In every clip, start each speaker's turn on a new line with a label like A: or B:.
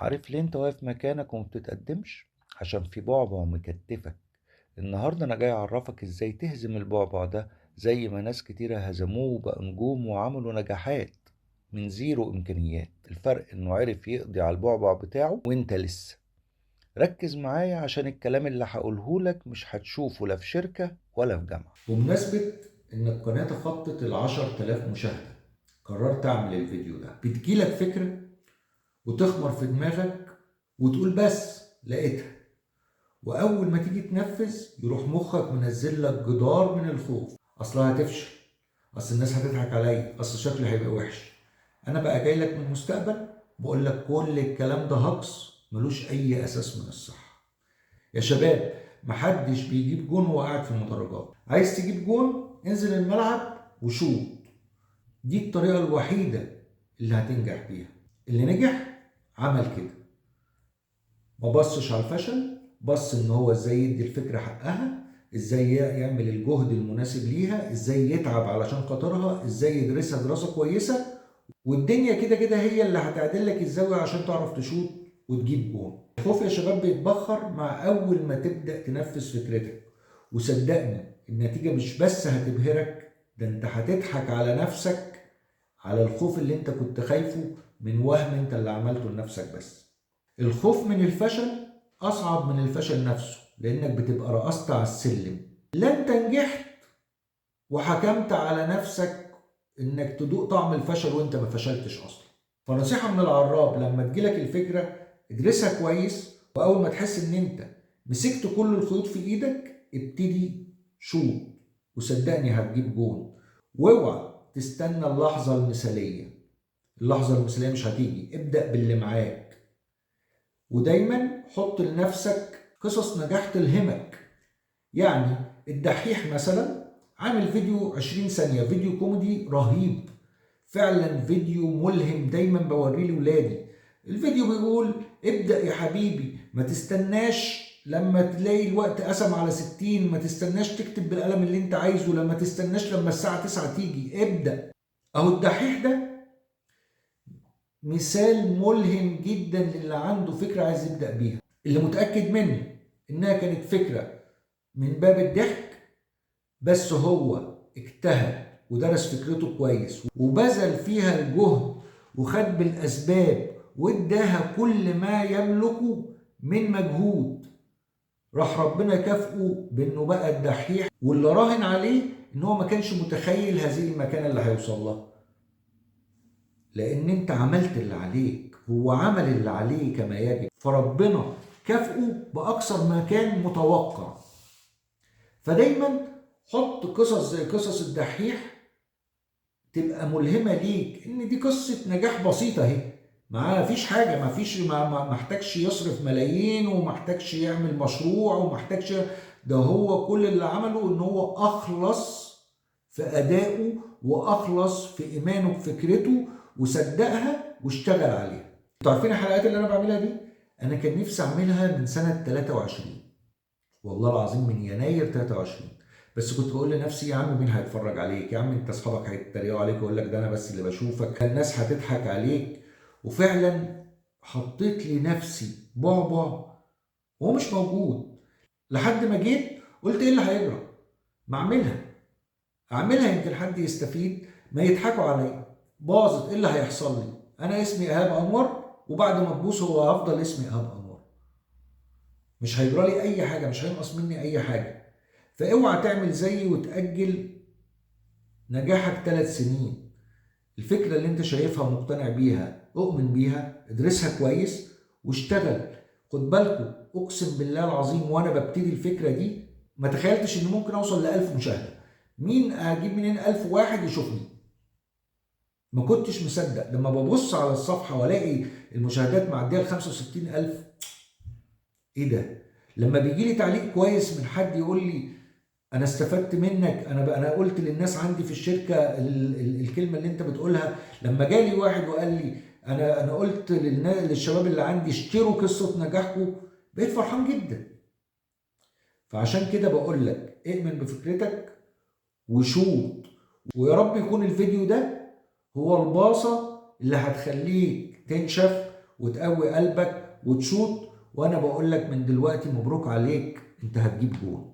A: عارف ليه انت واقف مكانك وما بتتقدمش؟ عشان في بعبع مكتفك. النهارده انا جاي اعرفك ازاي تهزم البعبع ده زي ما ناس كتيرة هزموه وبقى نجوم وعملوا نجاحات من زيرو امكانيات. الفرق انه عرف يقضي على البعبع بتاعه وانت لسه. ركز معايا عشان الكلام اللي هقوله لك مش هتشوفه لا في شركة ولا في جامعة.
B: بمناسبة إن القناة تخطت ال10,000 مشاهدة، قررت أعمل الفيديو ده. بتجيلك فكرة وتخمر في دماغك وتقول بس لقيتها، وأول ما تيجي تنفذ يروح مخك منزل لك جدار من الخوف. أصلها هتفشل، أصل الناس هتضحك عليا، أصل شكلي هيبقى وحش. أنا بقى جاي لك من المستقبل بقول لك كل الكلام ده هجص ملوش أي أساس من الصحة. يا شباب، محدش بيجيب جون وهو قاعد في المدرجات. عايز تجيب جون انزل الملعب وشوط. دي الطريقة الوحيدة اللي هتنجح بيها. اللي نجح عمل كده، ما بصش على الفشل، بص ان هو ازاي يدي الفكرة حقها، ازاي يعمل الجهد المناسب ليها، ازاي يتعب علشان خاطرها، ازاي يدرسها دراسة كويسة. والدنيا كده كده هي اللي هتعدل لك الزاوية عشان تعرف تشوط وتجيب جون. الخوف يا شباب بيتبخر مع أول ما تبدأ تنفذ فكرتك، وصدقني النتيجة مش بس هتبهرك، ده انت هتضحك على نفسك على الخوف اللي انت كنت خايفه من وهم انت اللي عملته لنفسك. بس الخوف من الفشل أصعب من الفشل نفسه، لأنك بتبقى رقصت على السلم، لا انت نجحت وحكمت على نفسك انك تدوق طعم الفشل وانت ما فشلتش اصلا. فنصيحة من العراب، لما تجيلك الفكرة ادرسها كويس، واول ما تحس ان انت مسكت كل الخيوط في ايدك ابتدي شوط، وصدقني هتجيب جون. واوعى تستنى اللحظة المثالية، اللحظة المثالية مش هتيجي، ابدأ باللي معاك. ودايما حط لنفسك قصص نجاح تلهمك. يعني الدحيح مثلا عامل فيديو 20 ثانية، فيديو كوميدي رهيب، فعلا فيديو ملهم، دايما بوريه لولادي. الفيديو بيقول ابدأ يا حبيبي، ما تستناش لما تلاقي الوقت قسم على 60، ما تستناش تكتب بالقلم اللي انت عايزه، لما تستناش لما الساعة 9 تيجي، ابدأ. اهو الدحيح ده مثال ملهم جدا للي عنده فكرة عايز يبدأ بيها، اللي متأكد منه انها كانت فكرة من باب الضحك، بس هو اجتهد ودرس فكرته كويس وبذل فيها الجهد وخد بالأسباب واداها كل ما يملكه من مجهود. راح ربنا كافئه بانه بقى الدحيح، واللي راهن عليه ان هو ما كانش متخيل هذه المكانة اللي هيوصل لها، لان انت عملت اللي عليك، هو عمل اللي عليه كما يجب، فربنا كافئه باكثر ما كان متوقع. فدايما حط قصص زي قصص الدحيح تبقى ملهمة ليك، ان دي قصة نجاح بسيطة اهي، ما فيش حاجة، ما فيش ما محتاجش يصرف ملايين، وما محتاجش يعمل مشروع، وما محتاجش. ده هو كل اللي عمله ان هو اخلص في ادائه، واخلص في ايمانه بفكرته، وصدقها واشتغل عليها. انتوا عارفين الحلقات اللي انا بعملها دي، انا كان نفسي اعملها من سنة 23، والله العظيم من يناير 23. بس كنت بقول لنفسي يا عم مين هيتفرج عليك، يا عم انت اصحابك هيتريقوا عليك ويقول لك ده انا بس اللي بشوفك، الناس هتضحك عليك. وفعلا حطيت لنفسي بعبع وهو مش موجود، لحد ما جيت قلت ايه اللي هيجرى، ما اعملها، اعملها يمكن حد يستفيد، ما يضحكوا عليا. باظت، ايه اللي هيحصل لي؟ انا اسمي ايهاب انور، وبعد ما تبوظ هو هفضل اسمي ايهاب انور، مش هيجرى لي اي حاجه، مش هينقص مني اي حاجه. فاوعى تعمل زيي وتأجل نجاحك 3 سنين. الفكرة اللي انت شايفها ومقتنع بيها اؤمن بيها، ادرسها كويس واشتغل. خد بالكم، اقسم بالله العظيم وانا ببتدي الفكرة دي ما تخيلتش ان ممكن اوصل ل1000 مشاهدة. مين اجيب منين 1000 واحد يشوفني؟ ما كنتش مصدق لما ببص على الصفحة والاقي المشاهدات معدية ال 65,000. ايه ده؟ لما بيجي لي تعليق كويس من حد يقول لي انا استفدت منك، انا قلت للناس عندي في الشركه الكلمه اللي انت بتقولها. لما جالي واحد وقال لي انا قلت للشباب اللي عندي اشتروا قصه نجاحكم، بقيت فرحان جدا. فعشان كده بقول لك اؤمن بفكرتك وشوط، ويا رب يكون الفيديو ده هو الباصه اللي هتخليك تنشف وتقوي قلبك وتشوط، وانا بقول لك من دلوقتي مبروك عليك، انت هتجيب جول.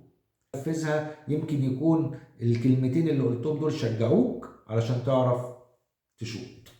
B: نفذها، يمكن يكون الكلمتين اللي قلتهم دول شجعوك علشان تعرف تشوط.